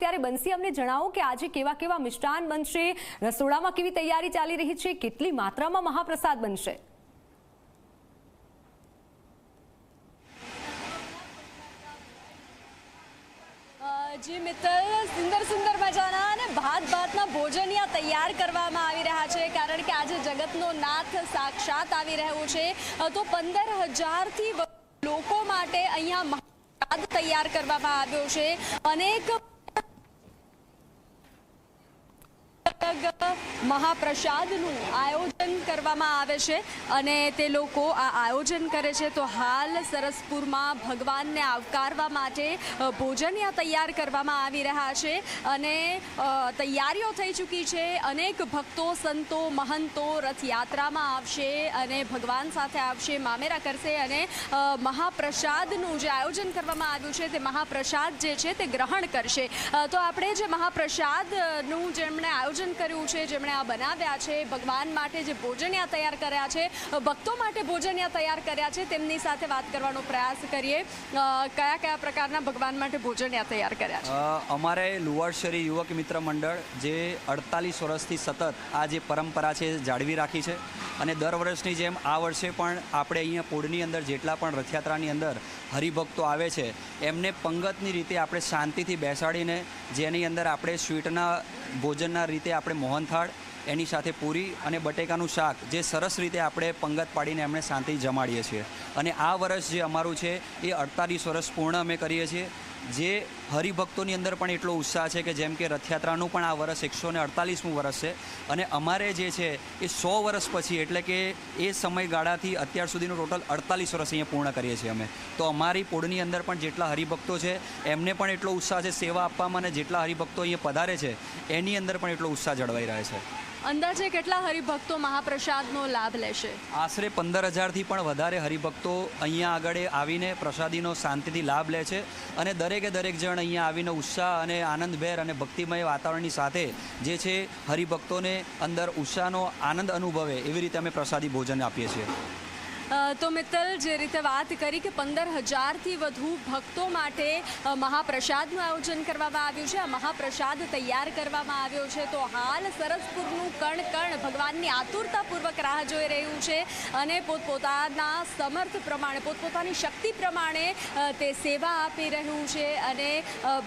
ત્યારે બંસી અમને જણાવો કે આજે કેવા કેવા મિષ્ટાન બનશે, રસોડામાં કેવી તૈયારી ચાલી રહી છે, કેટલી માત્રામાં મહાપ્રસાદ બનશે? જી મિત્તલ, સુંદર મજાના અને ભાતના ભોજનિયા તૈયાર કરવામાં આવી રહ્યા છે, કારણ કે આજે જગતનો નાથ સાક્ષાત આવી રહ્યો છે. તો 15,000થી વધુ લોકો માટે અહીંયા મહાપ્રસાદ તૈયાર કરવામાં આવ્યો છે. અનેક મહાપ્રસાદનું આયોજન કરવામાં આવે છે અને તે લોકો આ આયોજન કરે છે. તો હાલ સરસપુરમાં ભગવાનને આવકારવા માટે ભોજનિયા તૈયાર કરવામાં આવી રહ્યા છે અને તૈયારીઓ થઈ ચૂકી છે. અનેક ભક્તો, સંતો, મહંતો રથયાત્રામાં આવશે અને ભગવાન સાથે આવશે, મામેરા કરશે અને મહાપ્રસાદનું જે આયોજન કરવામાં આવ્યું છે તે મહાપ્રસાદ જે છે તે ગ્રહણ કરશે. તો આપણે જે મહાપ્રસાદનું જેમણે આયોજન કર્યું છે, જેમણે આ બનાવ્યા છે, ભગવાન માટે જે ભોજનિયા તૈયાર કર્યા છે, ભક્તો માટે ભોજનિયા તૈયાર કર્યા છે, તેમની સાથે વાત કરવાનો પ્રયાસ કરીએ. કયા કયા પ્રકારના ભગવાન માટે ભોજનિયા તૈયાર કર્યા છે? અમારે લુવાડશરી યુવક મિત્ર મંડળ જે 48 વર્ષથી સતત આ જે પરંપરા છે જાળવી રાખી છે અને દર વર્ષની જેમ આ વર્ષે પણ આપણે અહીંયા પોળની અંદર જેટલા પણ રથયાત્રાની અંદર હરિભક્તો આવે છે એમને પંગતની રીતે આપણે શાંતિથી બેસાડીને જેની અંદર આપણે સ્વીટના ભોજનના રીતે આપણે મોહનથાળ, એની સાથે પૂરી અને બટેકાનું શાક જે સરસ રીતે આપણે પંગત પાડીને એમને શાંતિ જમાડીએ છીએ. અને આ વર્ષ જે અમારું છે એ 48 વર્ષ પૂર્ણ અમે કરીએ છીએ. જે હરિભક્તોની અંદર પણ એટલો ઉત્સાહ છે કે જેમ કે રથયાત્રાનું પણ આ વર્ષ 148મું વર્ષ છે અને અમારે જે છે એ 100 વર્ષ પછી એટલે કે એ સમયગાળાથી અત્યાર સુધીનું ટોટલ 48 વર્ષ અહીંયા પૂર્ણ કરીએ છીએ અમે. તો અમારી પોળની અંદર પણ જેટલા હરિભક્તો છે એમને પણ એટલો ઉત્સાહ છે સેવા આપવામાં અને જેટલા હરિભક્તો અહીંયા પધારે છે એની અંદર પણ એટલો ઉત્સાહ જળવાઈ રહે છે. અંદાજે કેટલા હરિભક્તો મહાપ્રસાદનો લાભ લેશે? આશરે 15,000થી પણ વધારે હરિભક્તો અહીંયા આગળ આવીને પ્રસાદીનો શાંતિથી લાભ લે છે અને દરેક જણ અહીંયા આવીને ઉત્સાહ અને આનંદભેર અને ભક્તિમય વાતાવરણની સાથે જે છે હરિભક્તોને અંદર ઉત્સાહનો આનંદ અનુભવે એવી રીતે અમે પ્રસાદી ભોજન આપીએ છીએ. તો મિત્તલ, જે રીતે વાત કરી કે 15,000થી વધુ ભક્તો માટે મહાપ્રસાદનું આયોજન કરવામાં આવ્યું છે, આ મહાપ્રસાદ તૈયાર કરવામાં આવ્યો છે. તો હાલ સરસપુરનું કણ ભગવાનની આતુરતાપૂર્વક રાહ જોઈ રહ્યું છે અને પોતપોતાના સમર્થ પ્રમાણે, પોતપોતાની શક્તિ પ્રમાણે તે સેવા આપી રહ્યું છે અને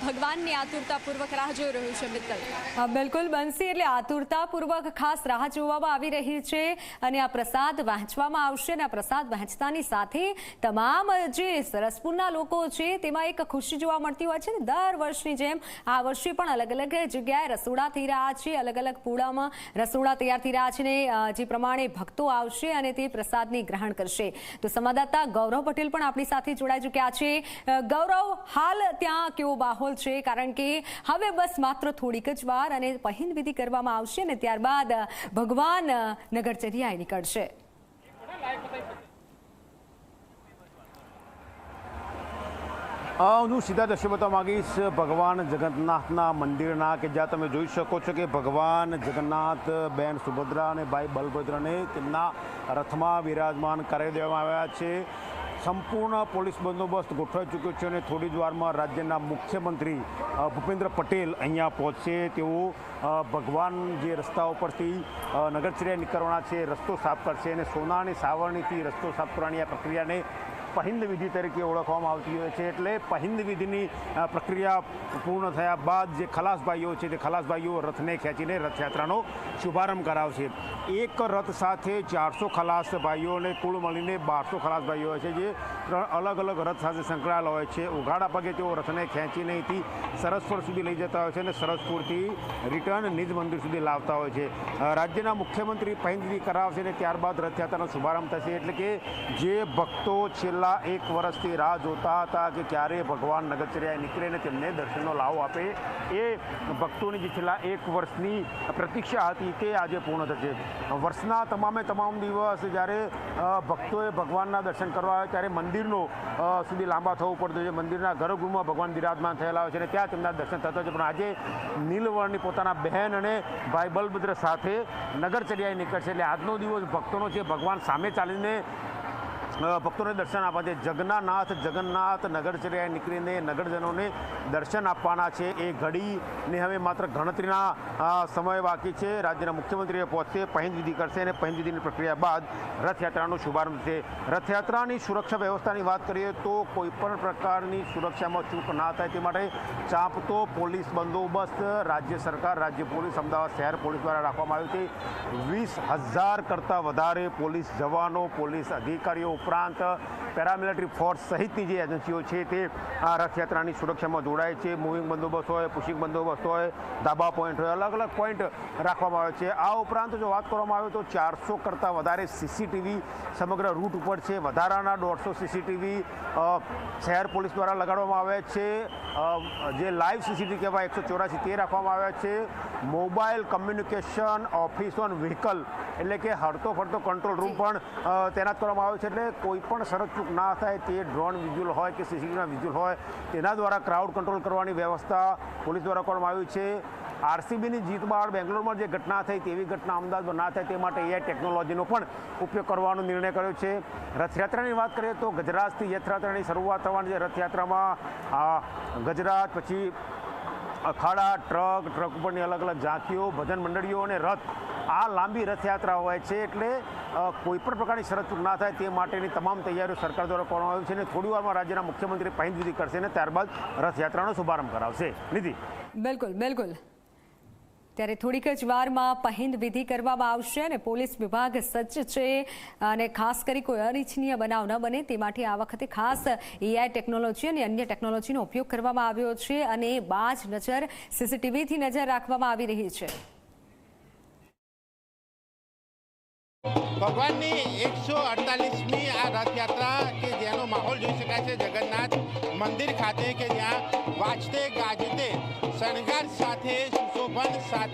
ભગવાનની આતુરતાપૂર્વક રાહ જોઈ રહ્યું છે. મિત્તલ, બિલકુલ બંસી, એટલે આતુરતાપૂર્વક ખાસ રાહ જોવામાં આવી રહી છે અને આ પ્રસાદ વહેંચવામાં આવશે અને આ પ્રસાદ વહેંચતાની સાથે તમામ જે સરસપુરના લોકો છે તેમાં એક ખુશી જોવા મળતી હોય છે ને. દર વર્ષની જેમ આ વર્ષે પણ અલગ અલગ જગ્યાએ રસોડા થઈ રહ્યા છે, અલગ અલગ પૂળામાં રસોડા તૈયાર થઈ રહ્યા છે ને જે પ્રમાણે ભક્તો આવશે અને તે પ્રસાદને ગ્રહણ કરશે. તો સંવાદદાતા ગૌરવ પટેલ પણ આપણી સાથે જોડાઈ ચૂક્યા છે. ગૌરવ, હાલ ત્યાં કેવો માહોલ છે? કારણ કે હવે બસ માત્ર થોડીક જ વાર અને પહિંદ વિધિ કરવામાં આવશે અને ત્યારબાદ ભગવાન નગરચર્યાએ નીકળશે. હું સીધા દ્રશ્ય બતાવવા માંગીશ ભગવાન જગન્નાથના મંદિરના, કે જ્યાં તમે જોઈ શકો છો કે ભગવાન જગન્નાથ, બેન સુભદ્રા અને ભાઈ બલભદ્રને તેમના રથમાં બિરાજમાન કરાવી દેવામાં આવ્યા છે. સંપૂર્ણ પોલીસ બંદોબસ્ત ગોઠવાઈ ચૂક્યો છે અને થોડી જ વારમાં રાજ્યના મુખ્યમંત્રી ભૂપેન્દ્ર પટેલ અહીંયા પહોંચશે. તેઓ ભગવાન જે રસ્તા ઉપરથી નગરચર્યા નીકળવાના છે રસ્તો સાફ કરશે અને સોના અને સાવરણીથી રસ્તો સાફ કરવાની આ પ્રક્રિયાને પહિંદ વિધિ તરીકે ઓળખવામાં આવતી હોય છે. એટલે પહિંદ વિધિની પ્રક્રિયા પૂર્ણ થયા બાદ જે ખલાસભાઈઓ છે તે ખલાસભાઈઓ રથને ખેંચીને રથયાત્રાનો શુભારંભ કરાવશે. એક રથ સાથે 400 ખલાસભાઈઓ અને કુલ મળીને 1200 ખલાસભાઈઓ હોય છે જે 3 અલગ અલગ રથ સાથે સંકળાયેલા હોય છે. ઉઘાડા પગે તેઓ રથને ખેંચીને અહીંથી સરસપુર સુધી લઈ જતા હોય છે અને સરસપુરથી રિટર્ન નિજ મંદિર સુધી લાવતા હોય છે. રાજ્યના મુખ્યમંત્રી પહિંદ વિધિ કરાવશે અને ત્યારબાદ રથયાત્રાનો શુભારંભ થશે. એટલે કે જે ભક્તો છેલ્લા 1 વર્ષથી રાહ જોતા હતા કે ક્યારે ભગવાન નગરચર્યાએ નીકળે ને તેમને દર્શનનો લાવો આપે, એ ભક્તોની જે છેલ્લા 1 વર્ષની પ્રતીક્ષા હતી તે આજે પૂર્ણ થશે. વર્ષના તમામ દિવસ જ્યારે ભક્તોએ ભગવાનના દર્શન કરવા આવે ત્યારે મંદિરનો સુધી લાંબા થવું પડતું છે. મંદિરના ગર્ભગૃહમાં ભગવાન બિરાજમાન થયેલા હોય છે અને ત્યાં તેમના દર્શન થતા હોય છે. પણ આજે નીલવર્ણની પોતાના બહેન અને ભાઈ બલભદ્ર સાથે નગરચર્યાએ નીકળશે. એટલે આજનો દિવસ ભક્તોનો છે. ભગવાન સામે ચાલીને ભક્તોને દર્શન આપવા છે. જગન્નાથ નગરચર્યાએ નીકળીને નગરજનોને દર્શન આપવાના છે. એ ઘડીને હવે માત્ર ગણતરીના સમય બાકી છે. રાજ્યના મુખ્યમંત્રીએ પહોંચશે, પહિંદ વિધિ કરશે અને પહિંદ વિધિની પ્રક્રિયા બાદ રથયાત્રાનો શુભારંભ છે. રથયાત્રાની સુરક્ષા વ્યવસ્થાની વાત કરીએ તો કોઈપણ પ્રકારની સુરક્ષામાં ચૂક ના થાય તે માટે ચાંપતો પોલીસ બંદોબસ્ત રાજ્ય સરકાર, રાજ્ય પોલીસ, અમદાવાદ શહેર પોલીસ દ્વારા રાખવામાં આવ્યો છે. 20,000 કરતાં વધારે પોલીસ જવાનો, પોલીસ અધિકારીઓ ઉપરાંત પેરામિલિટરી ફોર્સ સહિતની જે એજન્સીઓ છે તે આ રથયાત્રાની સુરક્ષામાં જોડાય છે. મૂવિંગ બંદોબસ્ત હોય, પુશિંગ બંદોબસ્ત હોય, ધાબા પોઈન્ટ હોય, અલગ અલગ પોઈન્ટ રાખવામાં આવે છે. આ ઉપરાંત જો વાત કરવામાં આવે તો 400 કરતાં વધારે સીસીટીવી સમગ્ર રૂટ ઉપર છે. વધારાના 150 સીસીટીવી શહેર પોલીસ દ્વારા લગાડવામાં આવ્યા છે. જે લાઈવ સીસીટીવી કહેવાય 184 તે રાખવામાં આવ્યા છે. Mobile communication office on vehicle એટલે કે હરતો ફરતો કંટ્રોલ રૂમ પણ તૈનાત કરવામાં આવ્યો છે. એટલે કોઈ પણ શરતચૂક ના થાય તે ડ્રોન વિઝ્યુઅલ હોય કે સીસીટીવીના વિઝ્યુઅલ હોય તેના દ્વારા ક્રાઉડ કંટ્રોલ કરવાની વ્યવસ્થા પોલીસ દ્વારા કરવામાં આવી છે. આરસીબીની જીત બાદ બેંગ્લોરમાં જે ઘટના થઈ તેવી ઘટના અમદાવાદમાં ના થાય તે માટે એઆઈ ટેકનોલોજીનો પણ ઉપયોગ કરવાનો નિર્ણય કર્યો છે. રથયાત્રાની વાત કરીએ તો ગજરાતથી યાત્રાની શરૂઆત થવાની છે. રથયાત્રામાં ગજરાત, પછી અખાડા, ટ્રક ઉપરની અલગ અલગ ઝાંખીઓ, ભજન મંડળીઓ અને રથ, આ લાંબી રથયાત્રા હોય છે. એટલે કોઈપણ પ્રકારની શરત ના થાય તે માટેની તમામ તૈયારીઓ સરકાર દ્વારા કરવામાં આવી છે. અને થોડી વારમાં રાજ્યના મુખ્યમંત્રી પહિંદ વિધિ કરશે અને ત્યારબાદ રથયાત્રાનો શુભારંભ કરાવશે. નિધિ. બિલકુલ. ત્યારે થોડીક જ વારમાં પહિંદ વિધિ કરવામાં આવશે અને પોલીસ વિભાગ સજ્જ છે અને ખાસ કરી કોઈ અનિચ્છનીય બનાવ ન બને તે માટે આ વખતે ખાસ એઆઈ ટેકનોલોજી અને અન્ય ટેકનોલોજીનો ઉપયોગ કરવામાં આવ્યો છે અને બાજ નજર સીસીટીવીથી નજર રાખવામાં આવી રહી છે. ભગવાનની 148મી આ રથયાત્રા કે જેનો માહોલ જોઈ શકાય છે જગન્નાથ મંદિર ખાતે, કે જ્યાં વાજતે ગાજતે શણગાર સાથે સુશોભન સાથે